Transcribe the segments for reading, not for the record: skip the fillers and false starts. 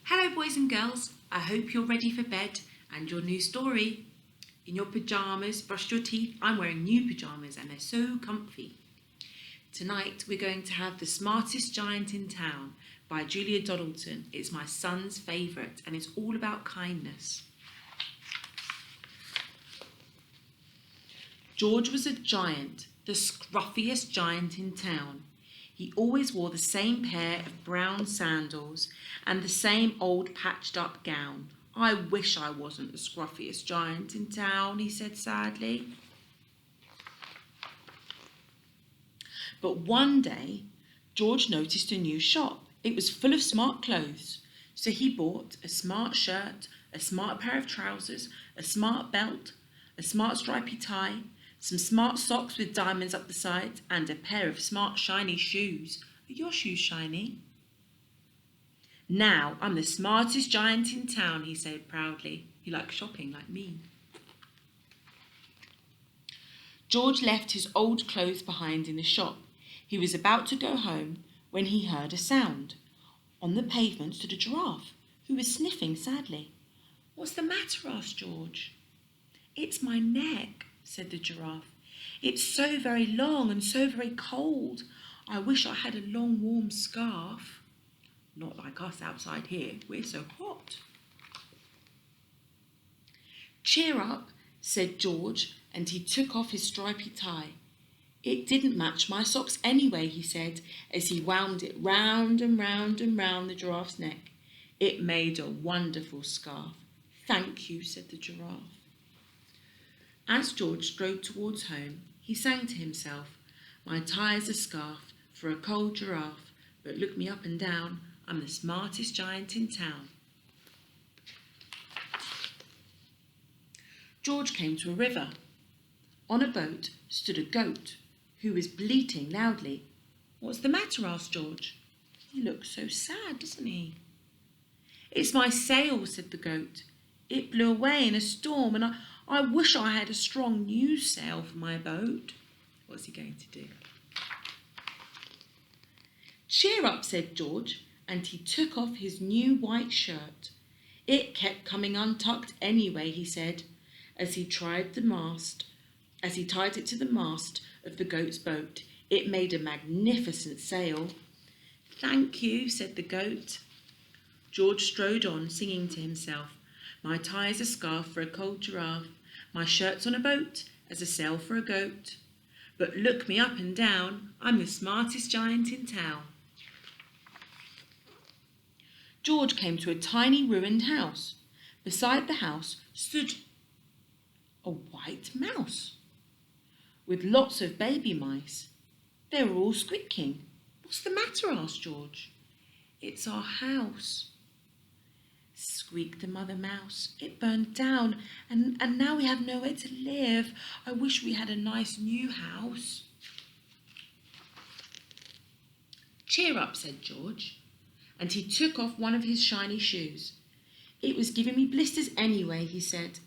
Hello boys and girls, I hope you're ready for bed and your new story. In your pyjamas, brushed your teeth. I'm wearing new pyjamas and they're so comfy. Tonight we're going to have The Smartest Giant in Town by Julia Doddleton. It's my son's favourite and it's all about kindness. George was a giant, the scruffiest giant in town. He always wore the same pair of brown sandals and the same old patched up gown. I wish I wasn't the scruffiest giant in town, he said sadly. But one day, George noticed a new shop. It was full of smart clothes. So he bought a smart shirt, a smart pair of trousers, a smart belt, a smart stripy tie, some smart socks with diamonds up the sides, and a pair of smart shiny shoes. Are your shoes shiny? Now I'm the smartest giant in town, he said proudly. You like shopping like me. George left his old clothes behind in the shop. He was about to go home when he heard a sound. On the pavement stood a giraffe who was sniffing sadly. What's the matter? Asked George. It's my neck, said the giraffe. It's so very long and so very cold. I wish I had a long warm scarf. Not like us outside here, we're so hot. Cheer up, said George, and he took off his stripy tie. It didn't match my socks anyway, he said, as he wound it round and round and round the giraffe's neck. It made a wonderful scarf. Thank you, said the giraffe. As George strode towards home, he sang to himself, my tie's a scarf for a cold giraffe, but look me up and down, I'm the smartest giant in town. George came to a river. On a boat stood a goat who was bleating loudly. What's the matter? Asked George. He looks so sad, doesn't he? It's my sail, said the goat. It blew away in a storm and I wish I had a strong new sail for my boat. What's he going to do? Cheer up, said George, and he took off his new white shirt. It kept coming untucked anyway, he said, as he tied it to the mast of the goat's boat. It made a magnificent sail. Thank you, said the goat. George strode on, singing to himself, my tie's a scarf for a cold giraffe, my shirt's on a boat as a sail for a goat. But look me up and down, I'm the smartest giant in town. George came to a tiny ruined house. Beside the house stood a white mouse with lots of baby mice. They were all squeaking. What's the matter? Asked George. It's our house, squeaked the mother mouse. It burned down and now we have nowhere to live. I wish we had a nice new house. Cheer up, said George, and he took off one of his shiny shoes. It was giving me blisters anyway, he said.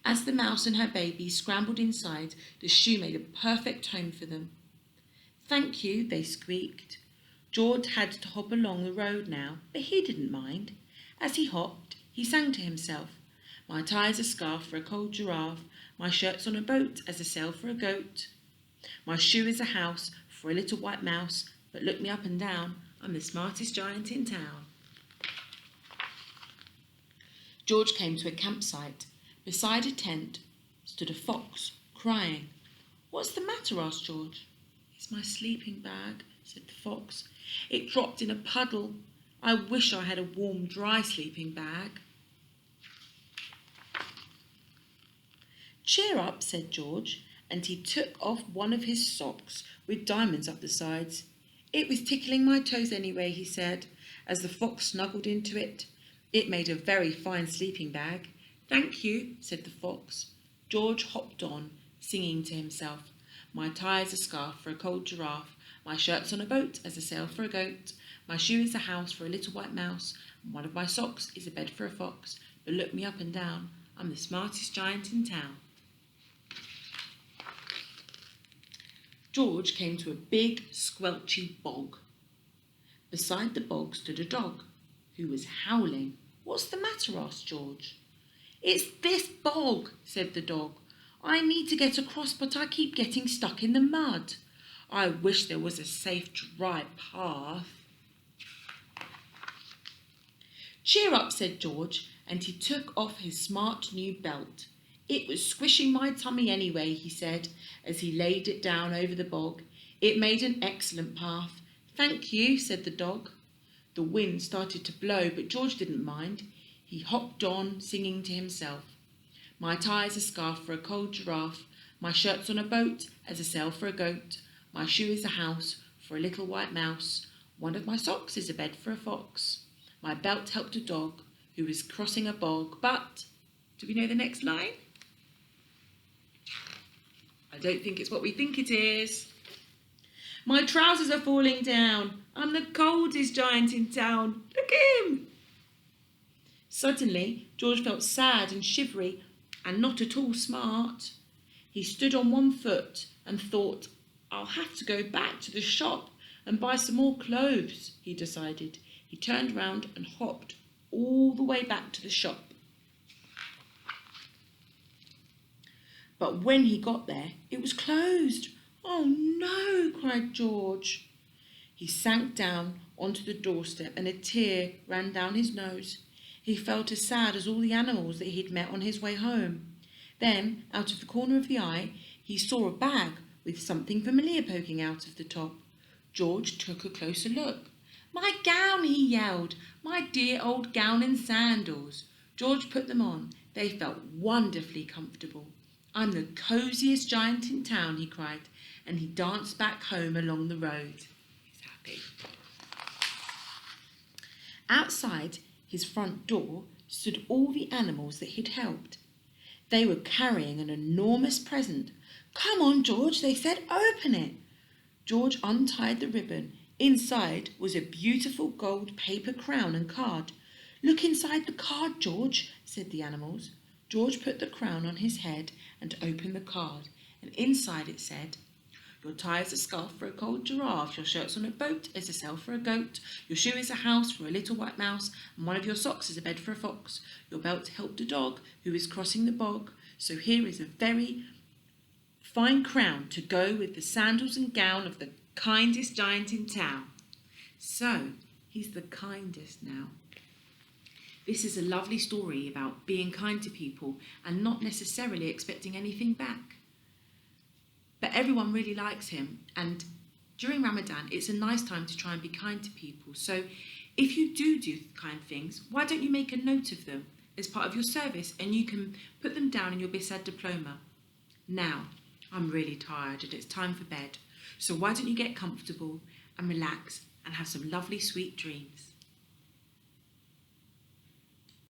As the mouse and her baby scrambled inside, the shoe made a perfect home for them. Thank you, they squeaked. George had to hop along the road now, but he didn't mind. As he hopped, he sang to himself, my tie's a scarf for a cold giraffe, my shirt's on a boat as a sail for a goat. My shoe is a house for a little white mouse, but look me up and down, I'm the smartest giant in town. George came to a campsite. Beside a tent stood a fox, crying. What's the matter? Asked George. It's my sleeping bag, said the fox. It dropped in a puddle. I wish I had a warm, dry sleeping bag. Cheer up, said George, and he took off one of his socks with diamonds up the sides. It was tickling my toes anyway, he said, as the fox snuggled into it. It made a very fine sleeping bag. Thank you, said the fox. George hopped on, singing to himself, my tie's a scarf for a cold giraffe, my shirt's on a boat as a sail for a goat, my shoe is a house for a little white mouse, and one of my socks is a bed for a fox, but look me up and down, I'm the smartest giant in town. George came to a big, squelchy bog. Beside the bog stood a dog. who was howling. "What's the matter?" asked George. "It's this bog," said the dog. "I need to get across, but I keep getting stuck in the mud. I wish there was a safe, dry path." "Cheer up," said George, and he took off his smart new belt. "It was squishing my tummy anyway," he said, as he laid it down over the bog. "It made an excellent path." "Thank you," said the dog. The wind started to blow, but George didn't mind. He hopped on, singing to himself. "My tie's a scarf for a cold giraffe. My shirt's on a boat as a sail for a goat. My shoe is a house for a little white mouse. One of my socks is a bed for a fox. My belt helped a dog who was crossing a bog, but..." Do we know the next line? I don't think it's what we think it is. "My trousers are falling down. I'm the coldest giant in town. Look at him." Suddenly, George felt sad and shivery and not at all smart. He stood on one foot and thought, "I'll have to go back to the shop and buy some more clothes," he decided. He turned round and hopped all the way back to the shop. But when he got there, it was closed. "Oh no," cried George. He sank down onto the doorstep and a tear ran down his nose. He felt as sad as all the animals that he'd met on his way home. Then, out of the corner of the eye, he saw a bag with something familiar poking out of the top. George took a closer look. "My gown," he yelled. "My dear old gown and sandals." George put them on. They felt wonderfully comfortable. "I'm the cosiest giant in town," he cried, and he danced back home along the road. He's happy. Outside his front door stood all the animals that he'd helped. They were carrying an enormous present. "Come on, George," they said, "open it." George untied the ribbon. Inside was a beautiful gold paper crown and card. "Look inside the card, George," said the animals. George put the crown on his head and opened the card, and inside it said, "Your tie is a scarf for a cold giraffe. Your shirt's on a boat as a sail for a goat. Your shoe is a house for a little white mouse, and one of your socks is a bed for a fox. Your belt helped a dog who is crossing the bog. So here is a very fine crown to go with the sandals and gown of the kindest giant in town." So he's the kindest now. This is a lovely story about being kind to people and not necessarily expecting anything back. But everyone really likes him, and during Ramadan, it's a nice time to try and be kind to people. So if you do kind things, why don't you make a note of them as part of your service, and you can put them down in your BISAD diploma. Now, I'm really tired and it's time for bed. So why don't you get comfortable and relax and have some lovely sweet dreams.